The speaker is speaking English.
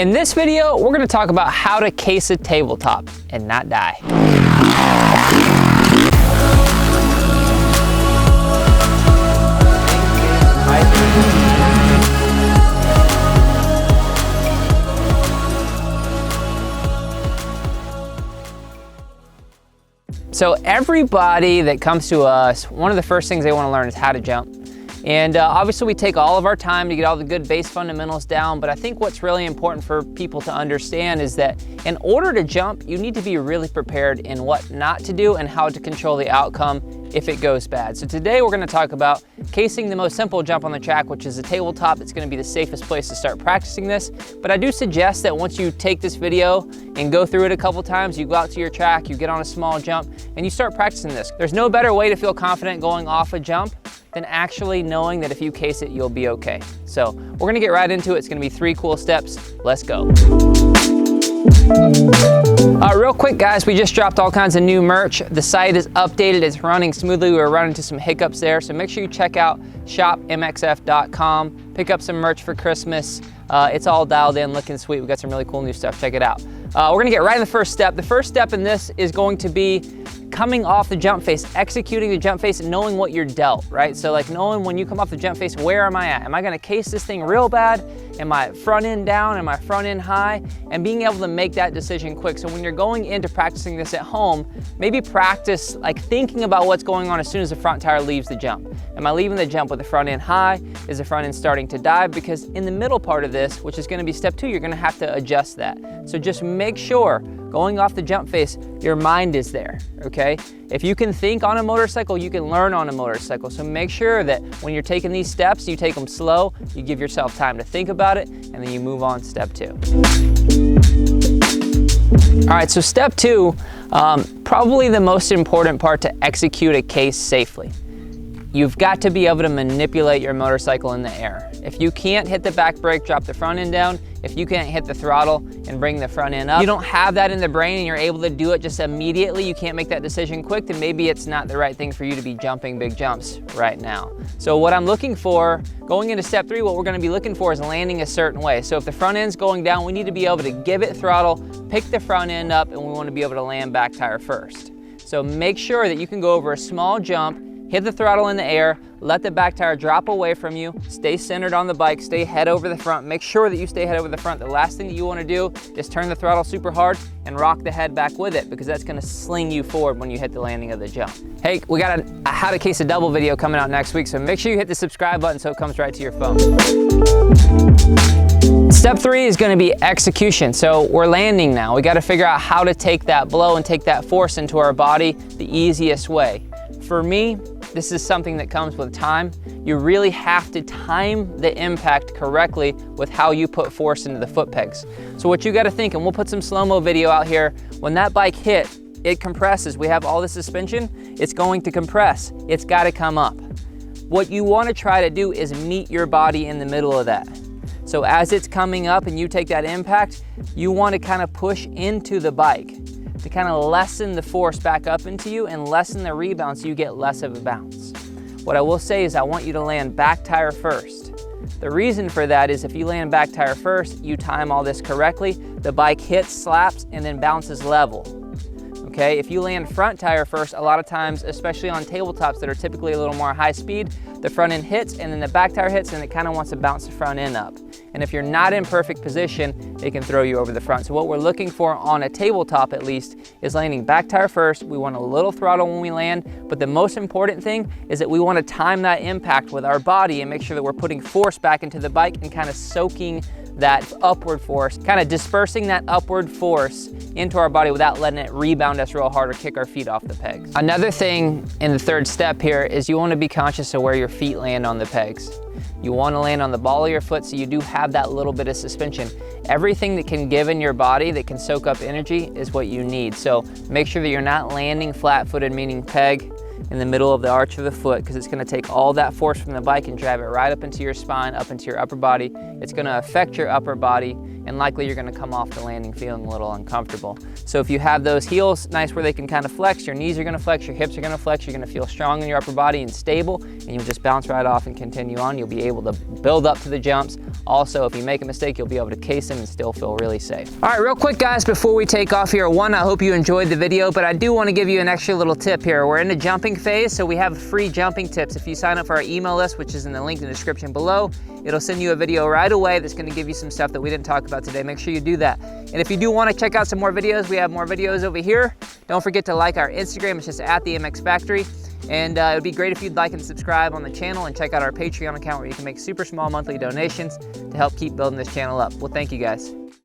In this video, we're going to talk about how to case a tabletop and not die. So everybody that comes to us, one of the first things they want to learn is how to jump. And obviously we take all of our time to get all the good base fundamentals down, but I think what's really important for people to understand is that in order to jump, you need to be really prepared in what not to do and how to control the outcome if it goes bad. So today we're going to talk about casing the most simple jump on the track, which is a tabletop. It's going to be the safest place to start practicing this. But I do suggest that once you take this video and go through it a couple times, you go out to your track, you get on a small jump, and you start practicing this. There's no better way to feel confident going off a jump than actually knowing that if you case it, you'll be okay. So we're gonna get right into it. It's gonna be 3 cool steps. Let's go. Real quick guys, we just dropped all kinds of new merch. The site is updated, it's running smoothly. We were running into some hiccups there, so make sure you check out shopmxf.com. Pick up some merch for Christmas. It's all dialed in, looking sweet. We got some really cool new stuff, check it out. We're gonna get right in the first step. The first step in this is going to be coming off the jump face, executing the jump face, and knowing what you're dealt, right? So like knowing when you come off the jump face, where am I at? Am I gonna case this thing real bad? Am I front end down? Am I front end high? And being able to make that decision quick. So when you're going into practicing this at home, maybe practice like thinking about what's going on as soon as the front tire leaves the jump. Am I leaving the jump with the front end high? Is the front end starting to dive? Because in the middle part of this, which is gonna be step 2, you're gonna have to adjust that. So just make sure going off the jump face, your mind is there, okay? If you can think on a motorcycle, you can learn on a motorcycle. So make sure that when you're taking these steps, you take them slow, you give yourself time to think about it, and then you move on to step 2. All right, so step 2, probably the most important part to execute a case safely. You've got to be able to manipulate your motorcycle in the air. If you can't hit the back brake, drop the front end down. If you can't hit the throttle and bring the front end up, you don't have that in the brain and you're able to do it just immediately, you can't make that decision quick, then maybe it's not the right thing for you to be jumping big jumps right now. So what I'm looking for, going into step 3, what we're gonna be looking for is landing a certain way. So if the front end's going down, we need to be able to give it throttle, pick the front end up, and we wanna be able to land back tire first. So make sure that you can go over a small jump, hit the throttle in the air, let the back tire drop away from you, stay centered on the bike, stay head over the front, make sure that you stay head over the front. The last thing that you wanna do is turn the throttle super hard and rock the head back with it, because that's gonna sling you forward when you hit the landing of the jump. Hey, we got a how to case a double video coming out next week, so make sure you hit the subscribe button so it comes right to your phone. Step 3 is gonna be execution. So we're landing now. We gotta figure out how to take that blow and take that force into our body the easiest way. For me, this is something that comes with time. You really have to time the impact correctly with how you put force into the foot pegs. So what you gotta think, and we'll put some slow-mo video out here, when that bike hit, it compresses. We have all the suspension, it's going to compress. It's gotta come up. What you wanna try to do is meet your body in the middle of that. So as it's coming up and you take that impact, you wanna kind of push into the bike to kind of lessen the force back up into you and lessen the rebound so you get less of a bounce. What I will say is I want you to land back tire first. The reason for that is if you land back tire first, you time all this correctly, the bike hits, slaps, and then bounces level. Okay, if you land front tire first, a lot of times, especially on tabletops that are typically a little more high speed, the front end hits and then the back tire hits and it kind of wants to bounce the front end up. And if you're not in perfect position, it can throw you over the front. So what we're looking for on a tabletop at least is landing back tire first. We want a little throttle when we land, but the most important thing is that we want to time that impact with our body and make sure that we're putting force back into the bike and kind of soaking that upward force, kind of dispersing that upward force into our body without letting it rebound us real hard or kick our feet off the pegs. Another thing in the 3rd step here is you want to be conscious of where your feet land on the pegs. You want to land on the ball of your foot so you do have that little bit of suspension. Everything that can give in your body that can soak up energy is what you need. So make sure that you're not landing flat-footed, meaning peg, in the middle of the arch of the foot, because it's going to take all that force from the bike and drive it right up into your spine, up into your upper body. It's going to affect your upper body and likely you're gonna come off the landing feeling a little uncomfortable. So if you have those heels nice where they can kind of flex, your knees are gonna flex, your hips are gonna flex, you're gonna feel strong in your upper body and stable, and you'll just bounce right off and continue on. You'll be able to build up to the jumps. Also, if you make a mistake, you'll be able to case them and still feel really safe. All right, real quick guys, before we take off here, one, I hope you enjoyed the video, but I do wanna give you an extra little tip here. We're in the jumping phase, so we have free jumping tips. If you sign up for our email list, which is in the link in the description below, it'll send you a video right away that's gonna give you some stuff that we didn't talk about today. Make sure you do that. And if you do wanna check out some more videos, we have more videos over here. Don't forget to like our Instagram, it's just at the MX Factory. And it would be great if you'd like and subscribe on the channel and check out our Patreon account where you can make super small monthly donations to help keep building this channel up. Well, thank you guys.